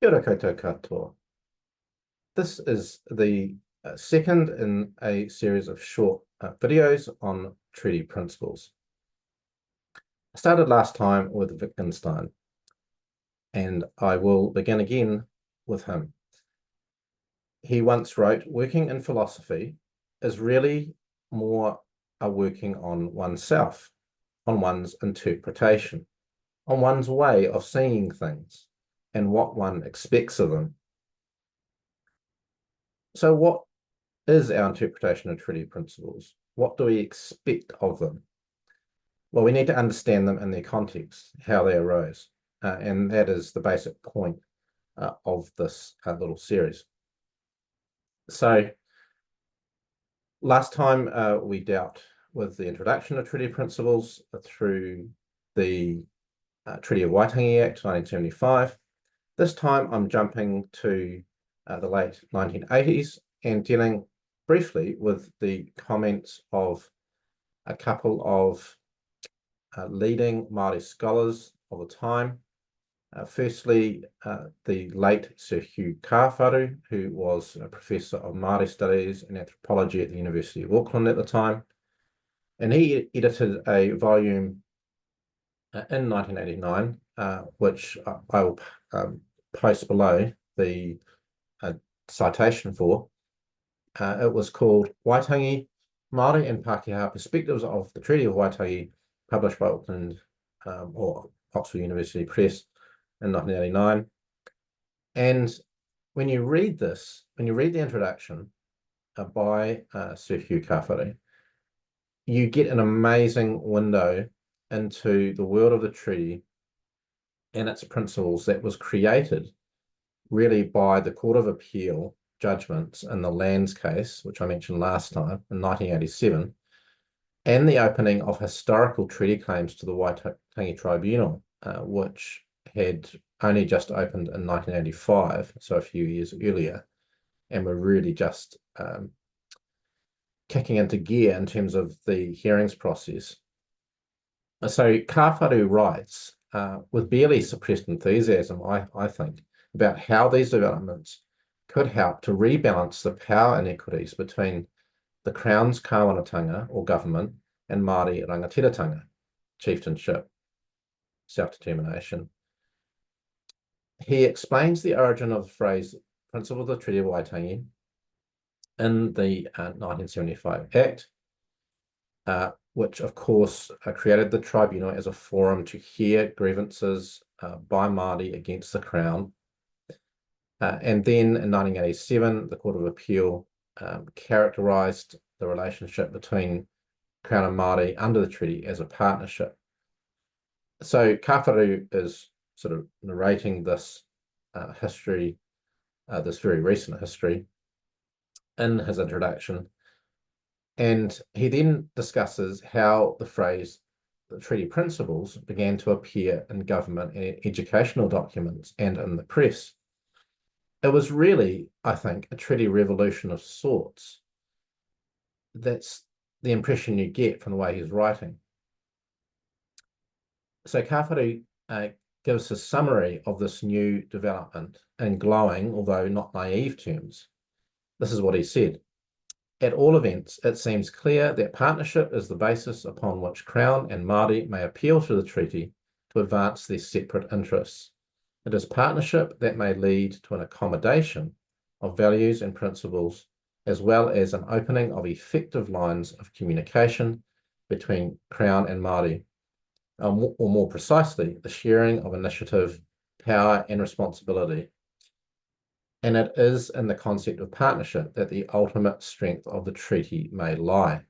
Kia ora koutou katoa. This is the second in a series of short videos on treaty principles. I started last time with Wittgenstein, and I will begin again with him. He once wrote, working in philosophy is really more a working on oneself, on one's interpretation, on one's way of seeing things, and what one expects of them. So what is our interpretation of treaty principles? What do we expect of them? Well, we need to understand them in their context, how they arose. And that is the basic point of this little series. So last time we dealt with the introduction of treaty principles through the Treaty of Waitangi Act 1975. This time I'm jumping to the late 1980s and dealing briefly with the comments of a couple of leading Māori scholars of the time. Firstly, the late Sir Hugh, who was a professor of Māori studies and anthropology at the University of Auckland at the time. And he edited a volume in 1989, which I will post below the citation for. It was called Waitangi, Māori and Pākehā Perspectives of the Treaty of Waitangi, published by Auckland or Oxford University Press in 1989. And when you read this, when you read the introduction by Sir Hugh, you get an amazing window into the world of the treaty and its principles that was created really by the Court of Appeal judgments in the Lands case, which I mentioned last time in 1987, and the opening of historical treaty claims to the Waitangi Tribunal, which had only just opened in 1985, so a few years earlier, and were really just kicking into gear in terms of the hearings process. So Kawharu writes, with barely suppressed enthusiasm, I think, about how these developments could help to rebalance the power inequities between the Crown's kāwanatanga, or government, and Māori rangatiratanga, chieftainship, self-determination. He explains the origin of the phrase principle of the Treaty of Waitangi in the 1975 Act, which of course created the tribunal as a forum to hear grievances by Māori against the Crown. And then in 1987, the Court of Appeal characterised the relationship between Crown and Māori under the treaty as a partnership. So Kawharu is sort of narrating this history, this very recent history, in his introduction. And he then discusses how the phrase the treaty principles began to appear in government and educational documents and in the press. It was really, I think, a treaty revolution of sorts. That's the impression you get from the way he's writing. So Kawharu gives a summary of this new development in glowing, although not naive terms. This is what he said. At all events, it seems clear that partnership is the basis upon which Crown and Māori may appeal to the treaty to advance their separate interests. It is partnership that may lead to an accommodation of values and principles, as well as an opening of effective lines of communication between Crown and Māori, or more precisely, the sharing of initiative, power, and responsibility. And it is in the concept of partnership that the ultimate strength of the treaty may lie.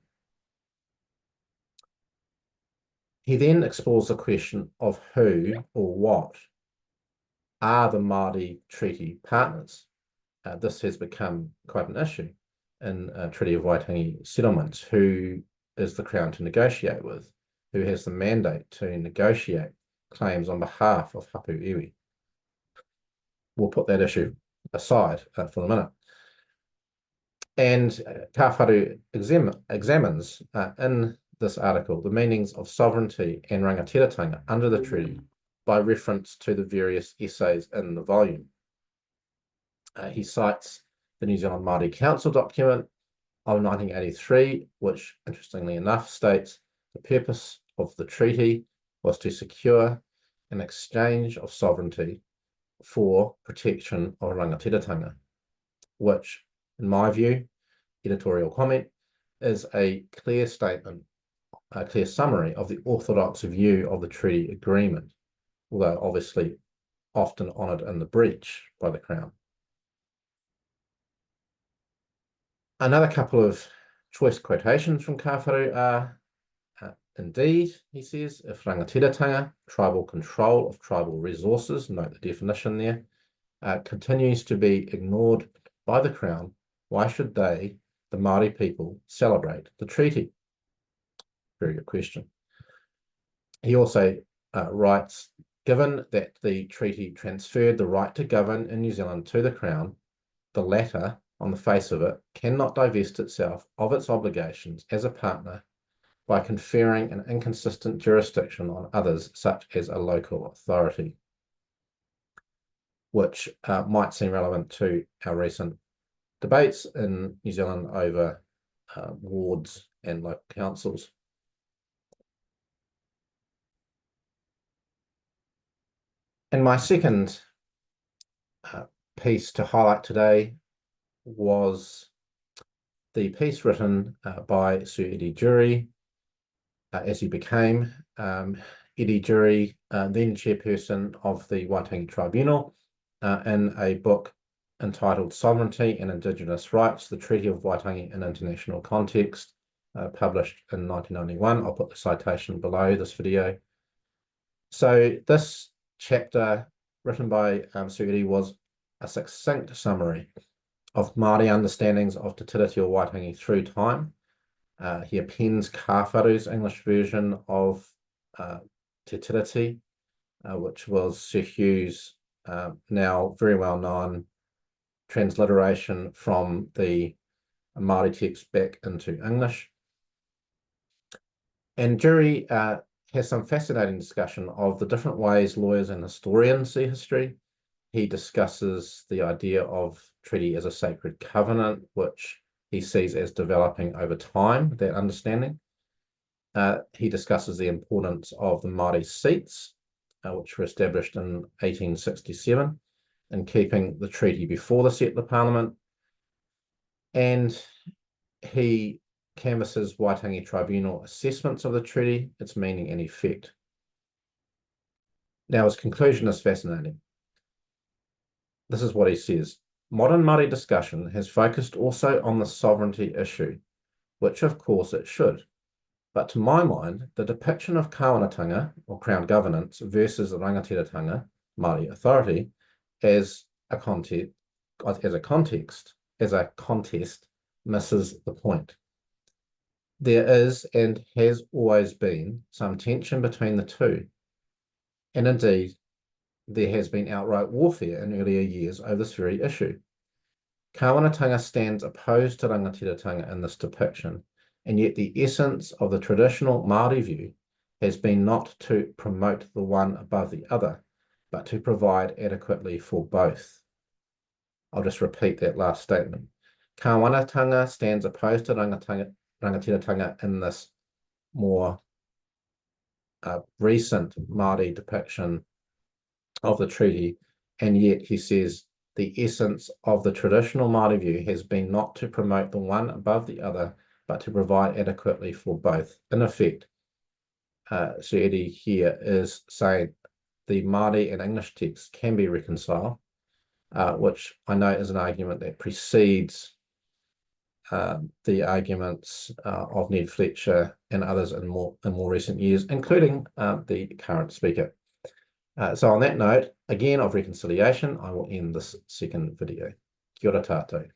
He then explores the question of who or what are the Māori treaty partners. This has become quite an issue in Treaty of Waitangi settlements. Who is the Crown to negotiate with? Who has the mandate to negotiate claims on behalf of hapu iwi? We'll put that issue aside for the minute. And Kawharu examines in this article the meanings of sovereignty and rangatiratanga under the treaty by reference to the various essays in the volume. He cites the New Zealand Māori Council document of 1983, which, interestingly enough, states the purpose of the treaty was to secure an exchange of sovereignty for protection of rangatiratanga, which, in my view, editorial comment, is a clear statement, a clear summary of the orthodox view of the treaty agreement, although obviously often honoured in the breach by the Crown. Another couple of choice quotations from Kawharu are, indeed, he says, if rangatiratanga, tribal control of tribal resources, note the definition there, continues to be ignored by the Crown, why should they, the Māori people, celebrate the treaty? Very good question. He also writes, given that the treaty transferred the right to govern in New Zealand to the Crown, the latter, on the face of it, cannot divest itself of its obligations as a partner by conferring an inconsistent jurisdiction on others, such as a local authority, which might seem relevant to our recent debates in New Zealand over wards and local councils. And my second piece to highlight today was the piece written by Sir Eddie Durie, as he became Eddie Durie, then chairperson of the Waitangi Tribunal, in a book entitled Sovereignty and Indigenous Rights, the Treaty of Waitangi in International Context, published in 1991. I'll put the citation below this video. So this chapter written by Sir Eddie was a succinct summary of Māori understandings of Te Tiriti or Waitangi through time. He appends Kawharu's English version of Te Tiriti, which was Sir Hugh's now very well known transliteration from the Māori text back into English. And Durie has some fascinating discussion of the different ways lawyers and historians see history. He discusses the idea of treaty as a sacred covenant, which he sees as developing over time, that understanding. He discusses the importance of the Māori seats, which were established in 1867, in keeping the treaty before the settler parliament. And he canvasses Waitangi Tribunal assessments of the treaty, its meaning and effect. Now, his conclusion is fascinating. This is what he says. Modern Māori discussion has focused also on the sovereignty issue, which of course it should. But to my mind, the depiction of kāwanatanga, or Crown governance, versus the rangatiratanga, Māori authority, as a contest, misses the point. There is and has always been some tension between the two. And indeed, there has been outright warfare in earlier years over this very issue. Kāwanatanga stands opposed to rangatiratanga in this depiction, and yet the essence of the traditional Māori view has been not to promote the one above the other, but to provide adequately for both. I'll just repeat that last statement. Kāwanatanga stands opposed to rangatiratanga in this more recent Māori depiction of the treaty, and yet he says the essence of the traditional Māori view has been not to promote the one above the other, but to provide adequately for both. In effect, Sir Eddie here is saying the Māori and English texts can be reconciled, which I know is an argument that precedes the arguments of Ned Fletcher and others in more recent years, including the current speaker. So on that note, again, of reconciliation, I will end this second video. Kia ora tātou.